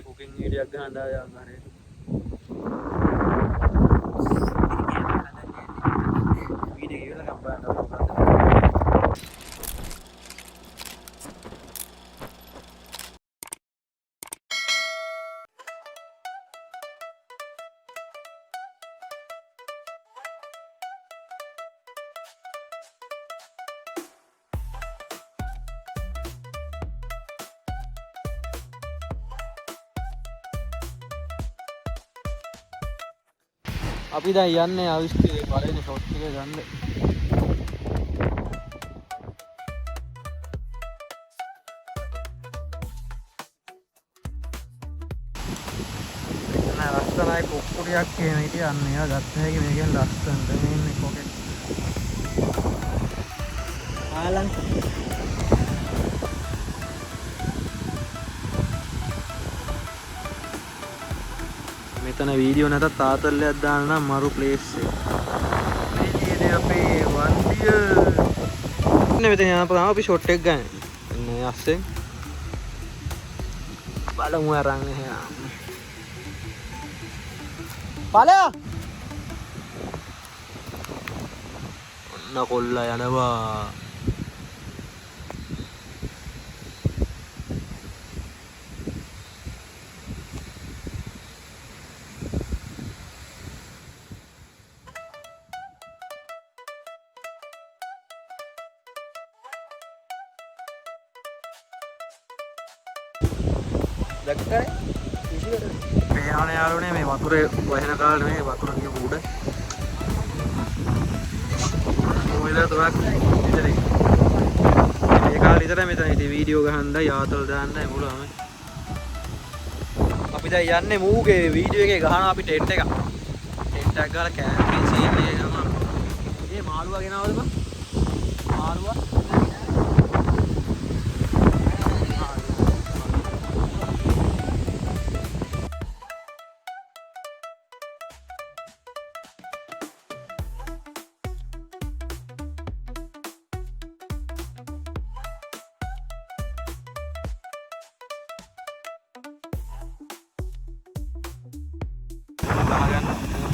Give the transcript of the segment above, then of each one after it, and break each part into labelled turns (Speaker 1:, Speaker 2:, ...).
Speaker 1: Cooking video गंदा यार අපි දැන් යන්නේ ආවිස්කේ පළවෙනි ෂොට් එක ගන්න. නෑ ලස්සනයි කුක්කුරියක් කියන ඉතින් යන්නේ. ආ ගත්ත හැකි මේකෙන් ලස්සනද මේ ඉන්නේ කොකේ. ආලං මෙතන වීඩියෝ නැතත් තාතල්ලයක් දාන්න නම් මරු ප්ලේස් එක. මේ කියන්නේ අපේ වන්දිය. ඉන්නේ මෙතන යනපුවාම අපි ෂොට් එක ගන්න. එන්නේ අස්සෙන්. බලමු අරන් එහෙනම්. බලය. ඔන්න කොල්ලා යනවා. පේනවනේ යාළුවනේ මේ වතුරේ වහින කාලේ නෙමෙයි වතුර ගිය උඩ. මොයිලා තුනක් විතරයි. මේ කාලේ විතරයි මෙතන ඉතින් වීඩියෝ ගහන්නයි යාතල් දාන්නයි මුලම. අපි දැන් යන්නේ මූගේ වීඩියෝ එකේ ගහනවා අපි ටෙන්ට් එක. ටෙන්ට් එක ගාලා කැම්පින් සීන් එක ගන්නවා. මේ මාළුවා ගෙනවද බං? මාළුවා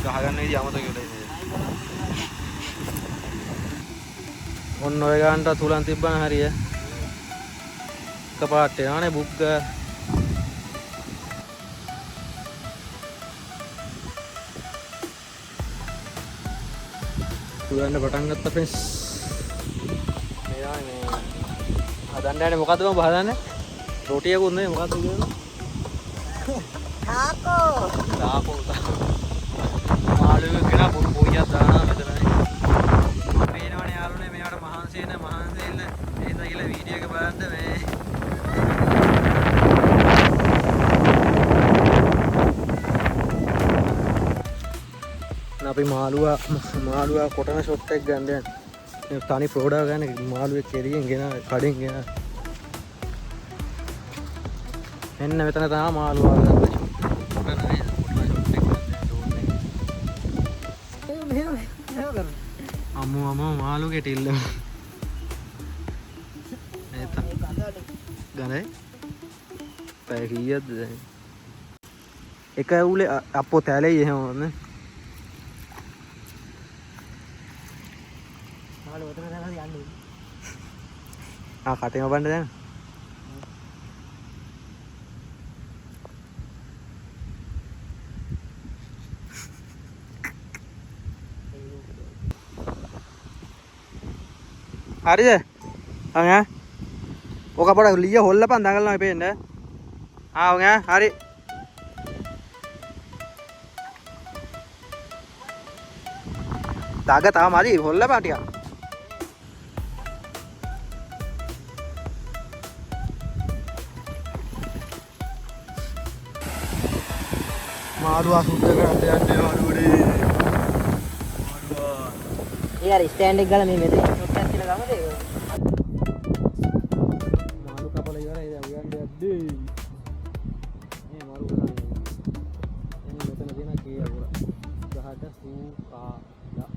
Speaker 1: ගහගන්න විදිහ අමතක වෙලා ඉන්නේ. ඔන්න ඔය ගානට තුලන් තිබ්බන හරිය. එකපාරට යනනේ බුක් ගා. තුලන්න පටන් ගත්තා ෆ්‍රෙන්ඩ්ස්. මෙයා මේ හදන්න යන්නේ මොකද්ද මම හදන්නේ? රොටියකුත් නෙමෙයි මොකද්ද කියන්නේ? තාකෝ. මාළුවෙක් ගෙනා පොයියක් දානවා මෙතනනේ. පේනවනේ යාළුවනේ මේවට මහන්සි වෙන මහන්සි වෙන්න එහෙනම් කියලා වීඩියෝ එක බලන්න මේ. අපි මාළුවා කොටන ෂොට් එක ගන්න යන්නේ. තනි ප්‍රෝඩා ගන්න මාළුවෙක් කෙරියෙන් ගෙන කඩෙන් ගෙන. එන්න මෙතන තමයි මාළුවා ගන්න. අම්මෝ මාළු කෙටිල්ල එත ගණයි පැය කීයක්ද දැන් එක ඇවුලේ අප්පෝ තැලෙයි එහෙම වන්නේ මාළු වතර දාලා යන්නේ කටේම බණ්ඩ දැන් හරිද? ඔයා ඔක පොඩ ලිය හොල්ලපන් දඟලනවා පේන්න. ඔයා හරි. දාග තාම මදි හොල්ලපන් ටිකක්. මාළුවා සුද්ධ කරන්න යන්නේ මාළුවනේ. මාළුවා. ඒ අර ස්ටෑන්ඩ් එක ගාලා මේ මෙතන ෂොට් එකක් කියලා ගමද ඒක? මාළු කපලා ඉවරයි දැන් උයන්නේ යද්දී. මේ මාළු කරන්නේ. එන්නේ මෙතන දෙන කී අකුර. සූකාලා.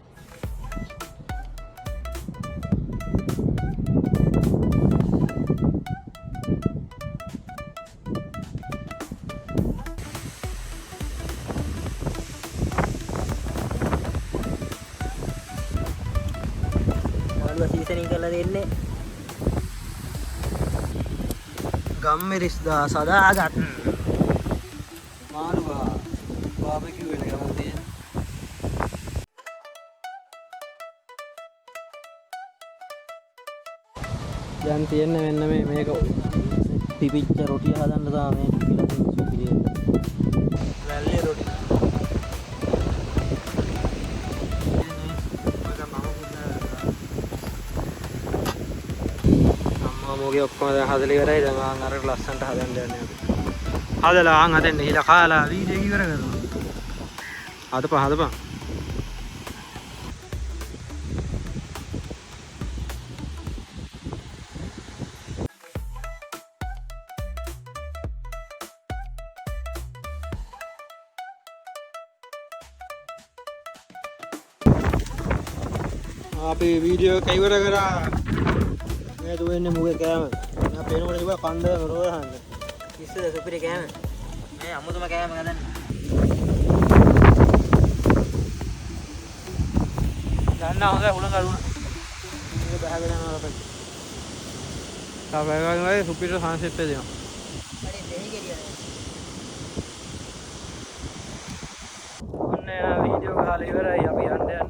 Speaker 2: මාළුවා සීසනින් කරලා දෙන්නේ.
Speaker 1: ගම්මිරිස් දා සදාගත් මාළුවා බාබකියු වෙන ගමන් තියෙන. දැන් තියෙන්නේ මෙන්න මේක
Speaker 2: පිපිච්ච රොටිය හදන්න තමයි මේ කියලා තියෙන සුපිරිය.
Speaker 1: වැල්ලේ රොටි. මොගේ ඔක්කොම දැන් හදලා ඉවරයි. දැන් ආන් අර ලස්සනට හදන්න යන්නේ අපි. හදලා ආන් හදන්න ඉහිලා කාලා වීඩියෝ එක ඉවර කරනවා. හදපන්. අපි වීඩියෝ එක ඉවර කරා. මේ දුවන්නේ මුගේ කෑම. මම පේනකොට ඉව කන්ද රෝහන්න.
Speaker 2: ඉස්සෙල්ල සුපිරි කෑම. මේ අමුතුම කෑම ගන්න.
Speaker 1: ගන්න හොඳයි උණ කරුණ. මේක බහගෙන යනවා අපිට. තාපයන් සුපිරි සන්සෙට් එක දෙනවා.
Speaker 2: හරි දෙහි ගෙඩියනේ.
Speaker 1: ඔන්න වීඩියෝ ගහලා ඉවරයි. අපි යන්නේ.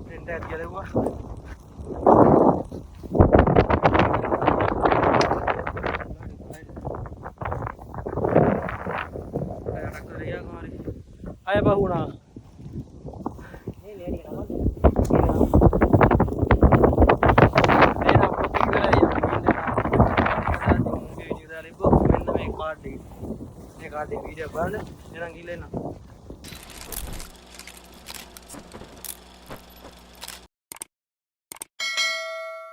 Speaker 1: ටෙන්ට් එක ගලවුවා. අය බහුණා.
Speaker 2: මේ ලේඩි නමද?
Speaker 1: කාඩ් එක වීඩියෝ බලන්න. එනං ගිහලා එන්න.